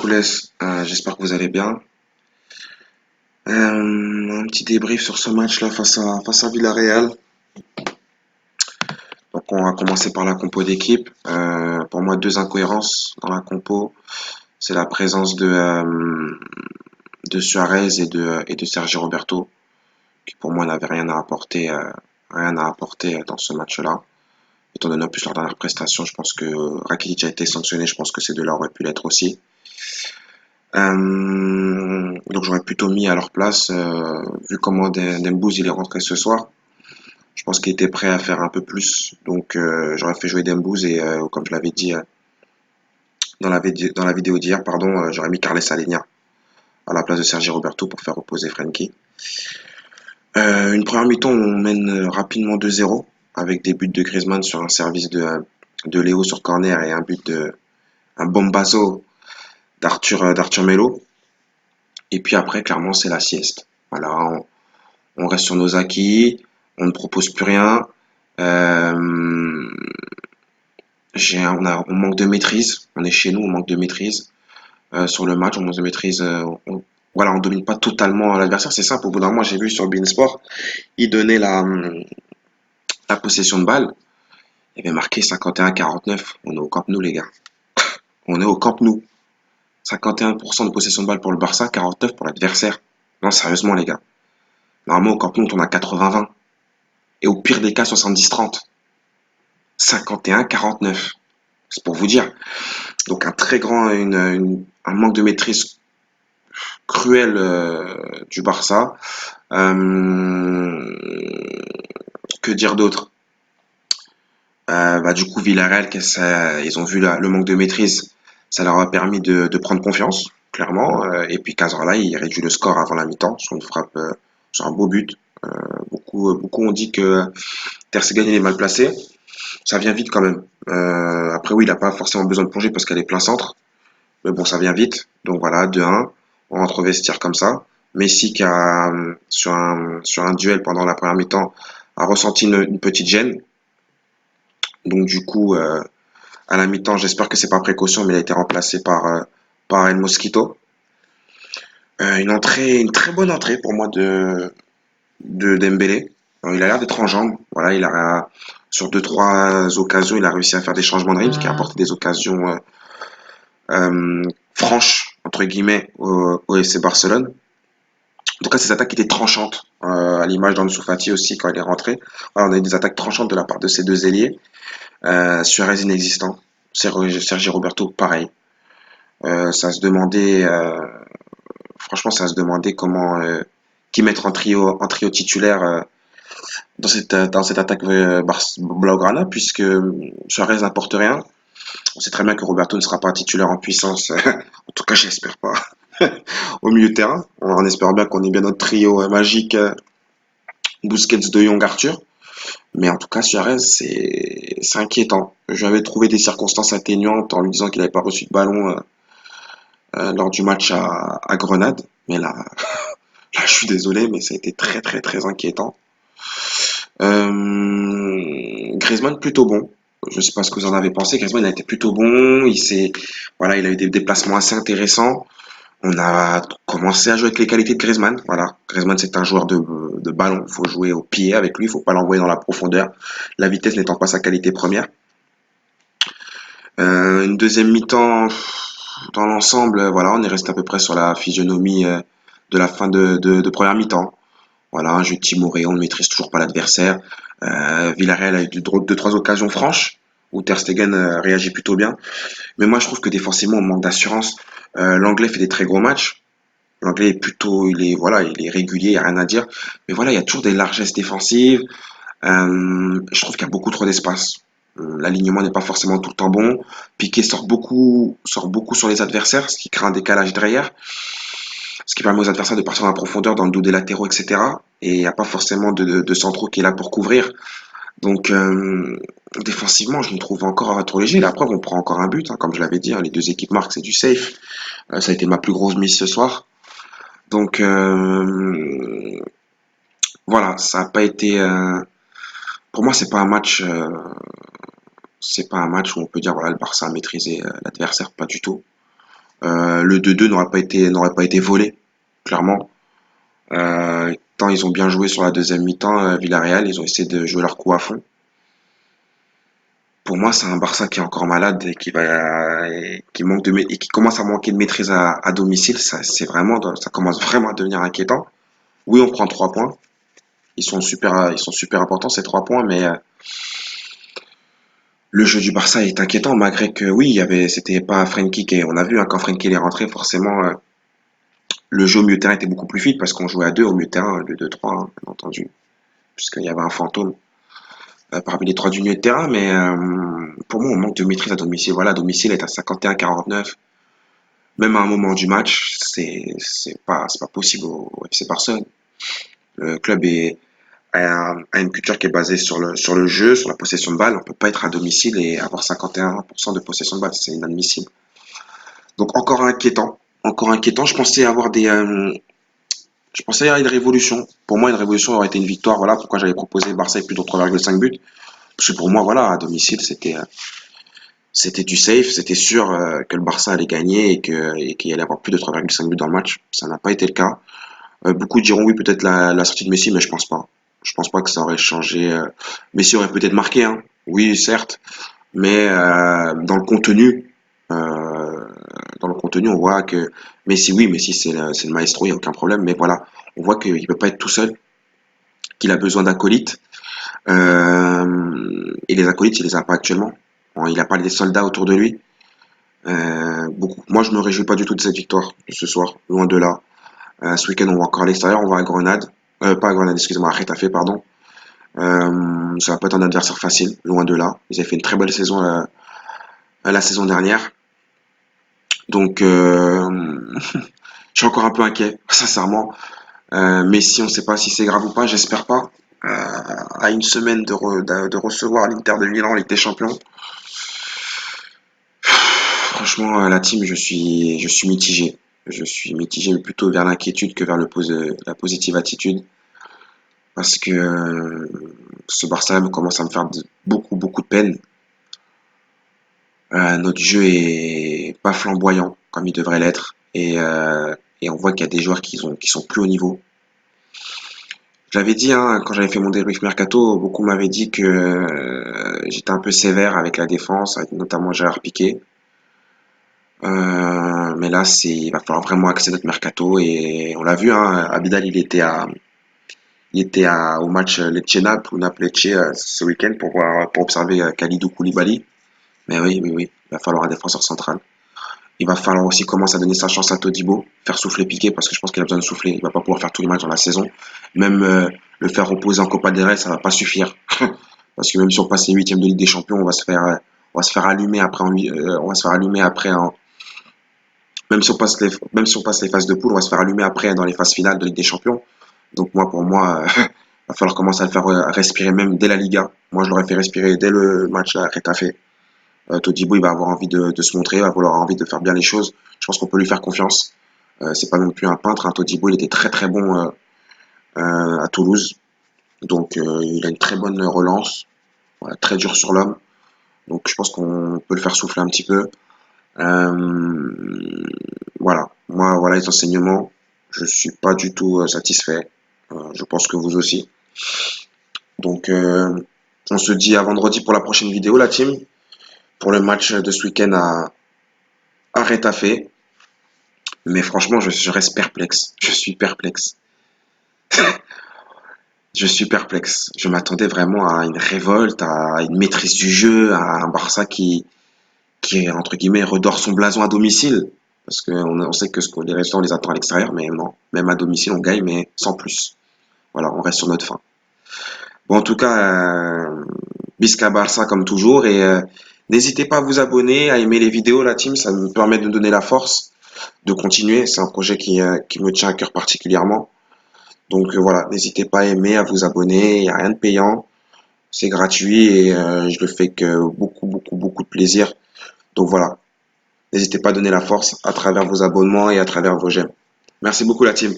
Poules, j'espère que vous allez bien. Un petit débrief sur ce match-là face à Villarreal. Donc on va commencer par la compo d'équipe. Pour moi, deux incohérences dans la compo. C'est la présence de Suarez et de Sergio Roberto, qui pour moi n'avaient rien à apporter dans ce match-là. Étant donné en plus leur dernière prestation, je pense que Rakitic a été sanctionné, je pense que ces deux-là auraient pu l'être aussi. Donc j'aurais plutôt mis à leur place, vu comment Dembouz il est rentré ce soir. Je pense qu'il était prêt à faire un peu plus. Donc j'aurais fait jouer Dembouz et comme je l'avais dit dans la vidéo d'hier, pardon, j'aurais mis Carles Alenia à la place de Sergi Roberto pour faire reposer Frenkie. Une première mi-temps où on mène rapidement 2-0 avec des buts de Griezmann sur un service de Léo sur corner et un bombazo d'Arthur Melo. Et puis après, clairement, c'est la sieste. Voilà, on reste sur nos acquis, on ne propose plus rien. Euh, on manque de maîtrise. On est chez nous, on manque de maîtrise sur le match. On manque de maîtrise. Voilà, on domine pas totalement l'adversaire. C'est simple. Au bout d'un moment, j'ai vu sur Beansport, il donnait la possession de balle. Il y avait marqué 51-49. On est au Camp Nou, les gars. On est au Camp Nou. 51% de possession de balle pour le Barça, 49 pour l'adversaire. Non, sérieusement, les gars. Normalement, au Camp Nou, on tourne à 80-20. Et au pire des cas, 70-30. 51-49. C'est pour vous dire. Donc un manque de maîtrise cruel du Barça. Que dire d'autre? Du coup, Villarreal, ils ont vu le manque de maîtrise. Ça leur a permis de prendre confiance, clairement. Et puis Cazorla, il réduit le score avant la mi-temps sur une frappe, sur un beau but. Beaucoup ont dit que Ter Stegen il est mal placé. Ça vient vite quand même. Après, oui, il n'a pas forcément besoin de plonger parce qu'elle est plein centre. Mais bon, ça vient vite. Donc voilà, 2-1. On rentre au vestiaire comme ça. Messi qui a, sur un duel pendant la première mi-temps, a ressenti une petite gêne. Donc du coup, à la mi-temps, j'espère que c'est pas précaution, mais il a été remplacé par El Mosquito. Une très bonne entrée pour moi de Dembélé. Il a l'air d'être en jambes. Voilà, sur deux trois occasions, il a réussi à faire des changements de rythme, ce qui a apporté des occasions franches entre guillemets au FC Barcelone. En tout cas, ces attaques étaient tranchantes, à l'image d'Ansu Fati aussi quand il est rentré. Voilà, on a eu des attaques tranchantes de la part de ces deux ailiers. Suarez inexistant, Sergi Roberto pareil. Ça se demandait, franchement, ça se demandait comment qui mettre en trio titulaire dans cette attaque Blaugrana, puisque Suarez n'apporte rien. On sait très bien que Roberto ne sera pas titulaire en puissance. En tout cas, j'espère pas. Au milieu de terrain, on espère bien qu'on ait bien notre trio magique Busquets, De Jong, Arthur. Mais en tout cas, Suarez, c'est inquiétant. Je lui avais trouvé des circonstances atténuantes en lui disant qu'il n'avait pas reçu de ballon lors du match à Grenade. Mais là, je suis désolé, mais ça a été très très très inquiétant. Griezmann plutôt bon. Je sais pas ce que vous en avez pensé. Griezmann il a été plutôt bon. Voilà, il a eu des déplacements assez intéressants. On a commencé à jouer avec les qualités de Griezmann. Voilà, Griezmann c'est un joueur de ballon. Il faut jouer au pied avec lui. Il faut pas l'envoyer dans la profondeur. La vitesse n'étant pas sa qualité première. Une deuxième mi-temps dans l'ensemble. Voilà, on est resté à peu près sur la physionomie de la fin de première mi-temps. Voilà, un jeu timoré, on ne maîtrise toujours pas l'adversaire. Villarreal a eu deux, trois occasions franches où Ter Stegen réagit plutôt bien. Mais moi, je trouve que défensivement, on manque d'assurance. L'anglais fait des très gros matchs. L'anglais est plutôt, voilà, il est régulier, il n'y a rien à dire. Mais voilà, il y a toujours des largesses défensives. Je trouve qu'il y a beaucoup trop d'espace. L'alignement n'est pas forcément tout le temps bon. Piqué sort beaucoup sur les adversaires, ce qui crée un décalage derrière, ce qui permet aux adversaires de partir dans la profondeur, dans le dos des latéraux, etc. Et il n'y a pas forcément de centraux qui est là pour couvrir. Donc, défensivement, je me trouve encore trop léger. La preuve, on prend encore un but, hein, comme je l'avais dit, hein, les deux équipes marquent, c'est du safe. Ça a été ma plus grosse mise ce soir. Donc, voilà, ça n'a pas été. Pour moi, c'est pas un match. C'est pas un match où on peut dire voilà le Barça a maîtrisé l'adversaire, pas du tout. Le 2-2 n'aurait pas été volé, clairement. Tant ils ont bien joué sur la deuxième mi-temps, Villarreal, ils ont essayé de jouer leur coup à fond. Pour moi, c'est un Barça qui est encore malade et qui commence à manquer de maîtrise à domicile. Ça commence vraiment à devenir inquiétant. Oui, on prend 3 points. Ils sont super importants ces 3 points, mais le jeu du Barça est inquiétant malgré que oui, c'était pas Frenkie on a vu hein, quand Frenkie est rentré, forcément, le jeu au milieu de terrain était beaucoup plus fluide parce qu'on jouait à deux au milieu de terrain, 2-2-3, hein, bien entendu, puisqu'il y avait un fantôme parmi les trois du milieu de terrain, mais pour moi, on manque de maîtrise à domicile. Voilà, à domicile est à 51-49. Même à un moment du match, c'est pas possible au FC Barcelone. Le club a une culture qui est basée sur le jeu, sur la possession de balle. On peut pas être à domicile et avoir 51% de possession de balle, c'est inadmissible. Donc encore inquiétant, encore inquiétant. Je pensais à une révolution. Pour moi, une révolution aurait été une victoire. Voilà pourquoi j'avais proposé Barça avec plus de 3,5 buts. Parce que pour moi, voilà, à domicile, c'était du safe, c'était sûr que le Barça allait gagner et qu'il allait avoir plus de 3,5 buts dans le match. Ça n'a pas été le cas. Beaucoup diront oui, peut-être la sortie de Messi, mais je pense pas. Je pense pas que ça aurait changé. Messi aurait peut-être marqué, hein. Oui, certes, mais dans le contenu, on voit que Messi, oui, Messi c'est le maestro, il n'y a aucun problème, mais voilà, on voit qu'il peut pas être tout seul, qu'il a besoin d'acolytes. Et les acolytes, il les a pas actuellement. Bon, il a pas des soldats autour de lui. Beaucoup. Moi, je me réjouis pas du tout de cette victoire de ce soir, loin de là. Ce week-end, on va encore à l'extérieur, on va à Grenade. Pas à Grenade, excusez-moi, à Retafe, pardon. Ça va pas être un adversaire facile, loin de là. Ils avaient fait une très belle saison la saison dernière. Donc, je suis encore un peu inquiet, sincèrement. Mais si on ne sait pas si c'est grave ou pas, j'espère pas. À une semaine de recevoir l'Inter de Milan en Ligue des Champions. Franchement, la team, je suis mitigé. Je suis mitigé, mais plutôt vers l'inquiétude que vers la positive attitude. Parce que ce Barça commence à me faire beaucoup, beaucoup de peine. Notre jeu est pas flamboyant comme il devrait l'être. Et on voit qu'il y a des joueurs qui sont plus au niveau. Je l'avais dit hein, quand j'avais fait mon débrief mercato, beaucoup m'avaient dit que j'étais un peu sévère avec la défense, avec notamment Gérard Piqué. Mais là, il va falloir vraiment axer notre mercato et on l'a vu, hein, Abidal, au match Lecce-Naples ce week-end pour observer Kalidou Koulibaly. Mais oui, oui, oui, il va falloir un défenseur central. Il va falloir aussi commencer à donner sa chance à Todibo, faire souffler Piqué parce que je pense qu'il a besoin de souffler. Il va pas pouvoir faire tous les matchs dans la saison. Même le faire reposer en Copa del Rey, ça va pas suffire. Parce que même si on passe les huitièmes de Ligue des Champions, on va se faire allumer après on va se faire allumer après même si on passe les phases de poule, on va se faire allumer après dans les phases finales de Ligue des Champions. Donc moi, pour moi, il va falloir commencer à le faire respirer même dès la Liga. Moi, je l'aurais fait respirer dès le match à Retafe. Todibo, il va avoir envie de se montrer, il va avoir envie de faire bien les choses. Je pense qu'on peut lui faire confiance. C'est pas non plus un peintre, hein. Todibo, il était très très bon à Toulouse. Donc il a une très bonne relance, voilà, très dur sur l'homme. Donc je pense qu'on peut le faire souffler un petit peu. Voilà, moi voilà les enseignements. Je suis pas du tout satisfait. Je pense que vous aussi. Donc on se dit à vendredi pour la prochaine vidéo, la team, pour le match de ce week-end à Retafe. Mais franchement, je reste perplexe. Je suis perplexe. Je suis perplexe. Je m'attendais vraiment à une révolte, à une maîtrise du jeu, à un Barça qui entre guillemets, redore son blason à domicile. Parce qu'on sait que les résultats, on les attend à l'extérieur, mais non. Même à domicile, on gagne, mais sans plus. Voilà, on reste sur notre fin. Bon, en tout cas, Bisca Barça comme toujours. Et n'hésitez pas à vous abonner, à aimer les vidéos, la team. Ça me permet de me donner la force de continuer. C'est un projet qui me tient à cœur particulièrement. Donc voilà, n'hésitez pas à aimer, à vous abonner. Il n'y a rien de payant. C'est gratuit et je le fais que beaucoup, beaucoup, beaucoup de plaisir. Donc voilà, n'hésitez pas à donner la force à travers vos abonnements et à travers vos j'aime. Merci beaucoup la team.